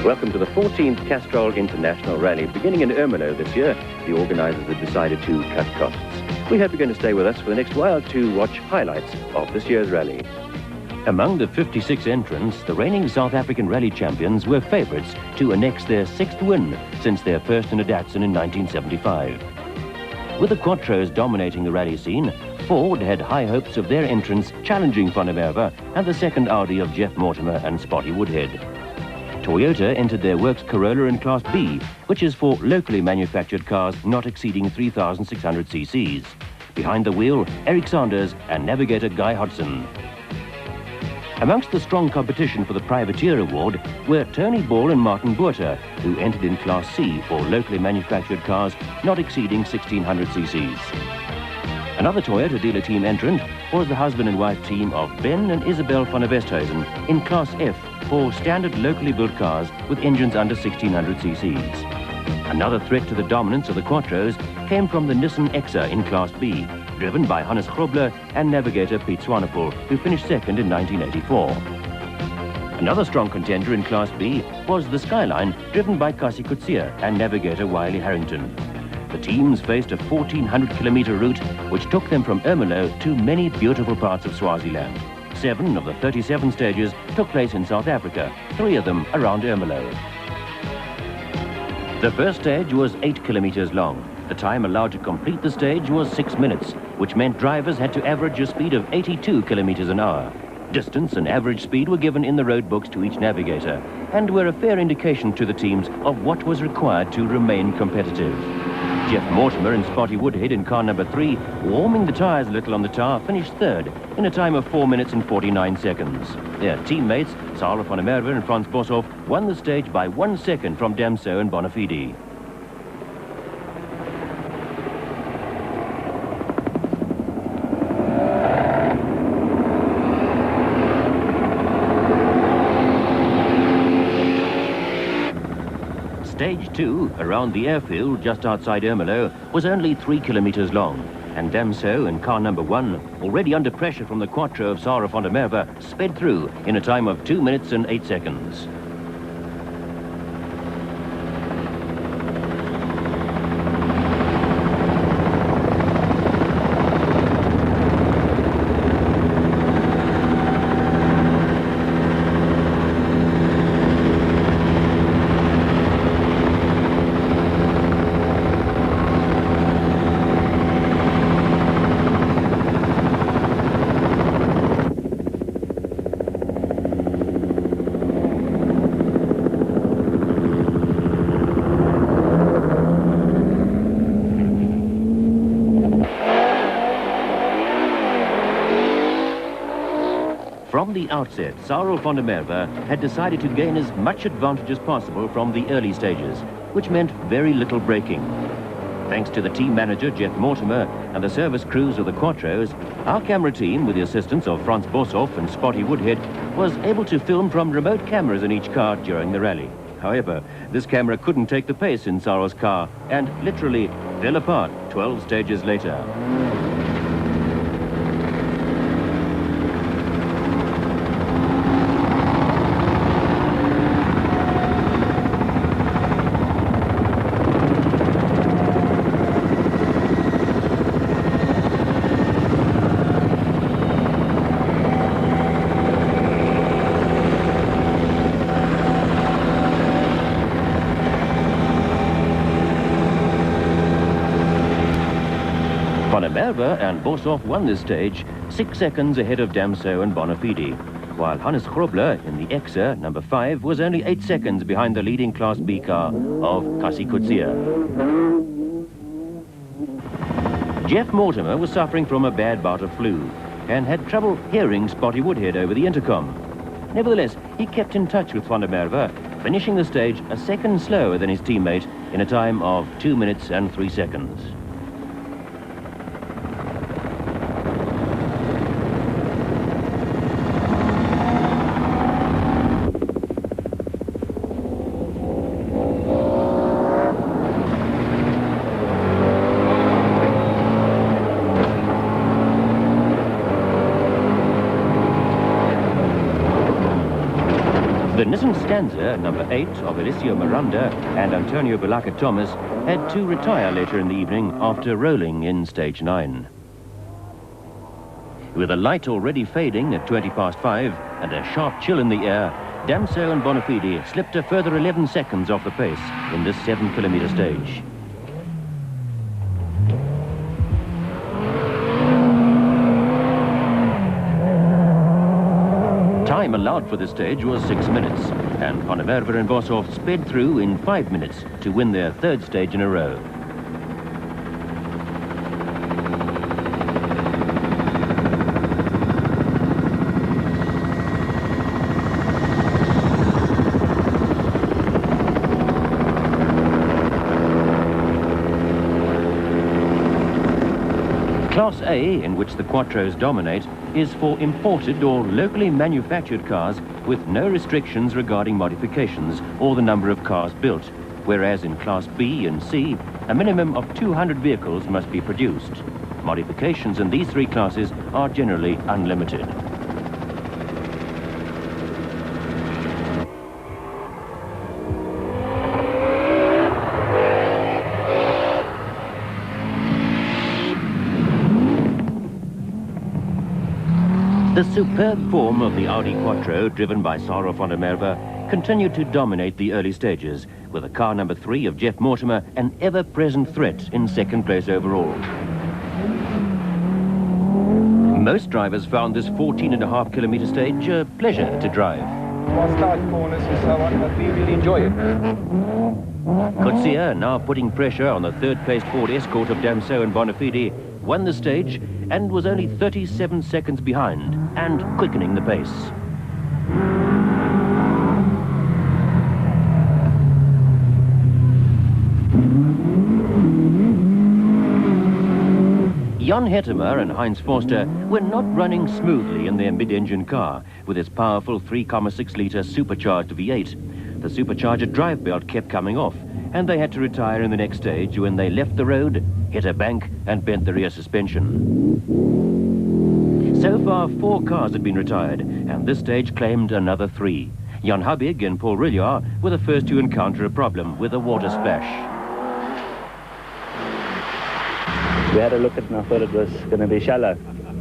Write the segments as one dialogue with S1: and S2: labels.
S1: Welcome to the 14th Castrol International Rally. Beginning in Ermelo this year, the organisers have decided to cut costs. We hope you're going to stay with us for the next while to watch highlights of this year's rally.
S2: Among the 56 entrants, the reigning South African rally champions were favourites to annex their 6th win since their first in a Datsun in 1975. With the Quattros dominating the rally scene, Ford had high hopes of their entrance challenging Van der Merwe and the second Audi of Jeff Mortimer and Spotty Woodhead. Toyota entered their works Corolla in Class B, which is for locally manufactured cars not exceeding 3,600 cc's. Behind the wheel, Eric Sanders and navigator Guy Hodson. Amongst the strong competition for the Privateer Award were Tony Ball and Martin Buerter, who entered in Class C for locally manufactured cars not exceeding 1,600 cc's. Another Toyota dealer team entrant was the husband and wife team of Ben and Isabel van der Westhuizen in Class F for standard locally built cars with engines under 1,600 cc's. Another threat to the dominance of the Quattros came from the Nissan Exa in Class B, driven by Hannes Grobler and navigator Piet Swanepoel, who finished second in 1984. Another strong contender in Class B was the Skyline, driven by Kasi Coetzee and navigator Wiley Harrington. The teams faced a 1,400-kilometre route which took them from Ermelo to many beautiful parts of Swaziland. 7 of the 37 stages took place in South Africa, 3 of them around Ermelo. The first stage was 8 kilometres long. The time allowed to complete the stage was 6 minutes, which meant drivers had to average a speed of 82 kilometres an hour. Distance and average speed were given in the road books to each navigator and were a fair indication to the teams of what was required to remain competitive. Jeff Mortimer and Spotty Woodhead in car number 3, warming the tyres a little on the tar, finished third in a time of 4 minutes and 49 seconds. Their teammates, Sarah van der Merwe and Frans Boshoff, won the stage by 1 second from Damso and Bonafide. Stage 2, around the airfield just outside Ermelo, was only 3 kilometres long, and Damso and car number 1, already under pressure from the Quattro of Sarah van der Merwe, sped through in a time of 2 minutes and 8 seconds. From the outset, Sarah van der Merwe had decided to gain as much advantage as possible from the early stages, which meant very little braking. Thanks to the team manager, Jeff Mortimer, and the service crews of the Quattros, our camera team, with the assistance of Frans Boshoff and Spotty Woodhead, was able to film from remote cameras in each car during the rally. However, this camera couldn't take the pace in Sarah's car and literally fell apart 12 stages later. Van der Merwe and Boshoff won this stage 6 seconds ahead of Damso and Bonafide, while Hannes Grobler in the Exa, number 5, was only 8 seconds behind the leading Class B car of Kasi Coetzee. Jeff Mortimer was suffering from a bad bout of flu and had trouble hearing Spotty Woodhead over the intercom. Nevertheless, he kept in touch with Van der Merwe, finishing the stage a second slower than his teammate in a time of 2 minutes and 3 seconds. The Nissan Stanza, number 8, of Eliseo Miranda and Antonio Balaka Thomas, had to retire later in the evening after rolling in stage 9. With the light already fading at 5:20 and a sharp chill in the air, Damso and Bonafide slipped a further 11 seconds off the pace in this 7-kilometre stage. Time allowed for this stage was 6 minutes, and Van der Merwe and Boshoff sped through in 5 minutes to win their 3rd stage in a row. Class A, in which the Quattros dominate, is for imported or locally manufactured cars with no restrictions regarding modifications or the number of cars built, whereas in Class B and C, a minimum of 200 vehicles must be produced. Modifications in these 3 classes are generally unlimited. The superb form of the Audi Quattro, driven by Sarah van der Merwe, continued to dominate the early stages, with a car number 3 of Jeff Mortimer an ever-present threat in 2nd place overall. Most drivers found this 14.5-kilometre stage a pleasure to drive.
S3: More tight corners and so on, but we really enjoy it.
S2: Coetzee, now putting pressure on the 3rd-placed Ford Escort of Damso and Bonafide, won the stage and was only 37 seconds behind and quickening the pace. Jan Hettemer and Heinz Forster were not running smoothly in their mid-engine car with its powerful 3.6-litre supercharged V8. The supercharger drive belt kept coming off, and they had to retire in the next stage when they left the road, hit a bank and bent the rear suspension. So far, 4 cars had been retired, and this stage claimed another 3. Jan Habig and Paul Rilliard were the first to encounter a problem with a water splash.
S4: We had a look at it and I thought it was going to be shallow,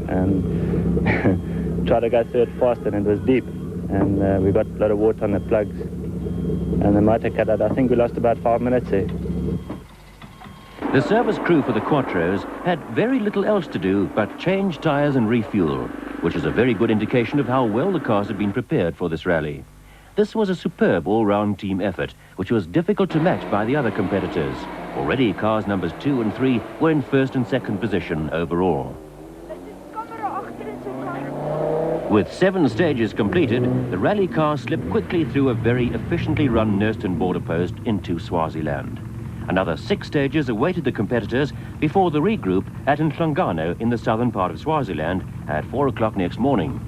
S4: and tried to go through it fast and it was deep, and we got a lot of water on the plugs and the motor cut out. I think we lost about 5 minutes there.
S2: The service crew for the Quattros had very little else to do but change tyres and refuel, which was a very good indication of how well the cars had been prepared for this rally. This was a superb all-round team effort, which was difficult to match by the other competitors. Already, cars numbers 2 and 3 were in 1st and 2nd position overall. With 7 stages completed, the rally car slipped quickly through a very efficiently run Nurston border post into Swaziland. Another 6 stages awaited the competitors before the regroup at Nhlangano in the southern part of Swaziland at 4 o'clock next morning.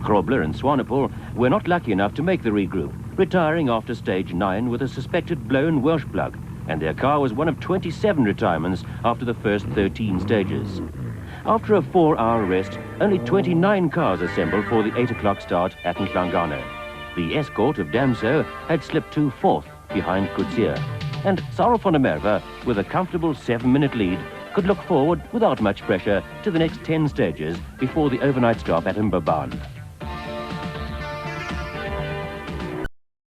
S2: Grobler and Swanepoel were not lucky enough to make the regroup, retiring after stage 9 with a suspected blown Welsh plug, and their car was one of 27 retirements after the first 13 stages. After a 4-hour rest, only 29 cars assembled for the 8 o'clock start at Nhlangano. The Escort of Damso had slipped to 4th behind Coetzee, and Sarah van der Merwe, with a comfortable 7-minute lead, could look forward without much pressure to the next 10 stages before the overnight stop at Mbabane.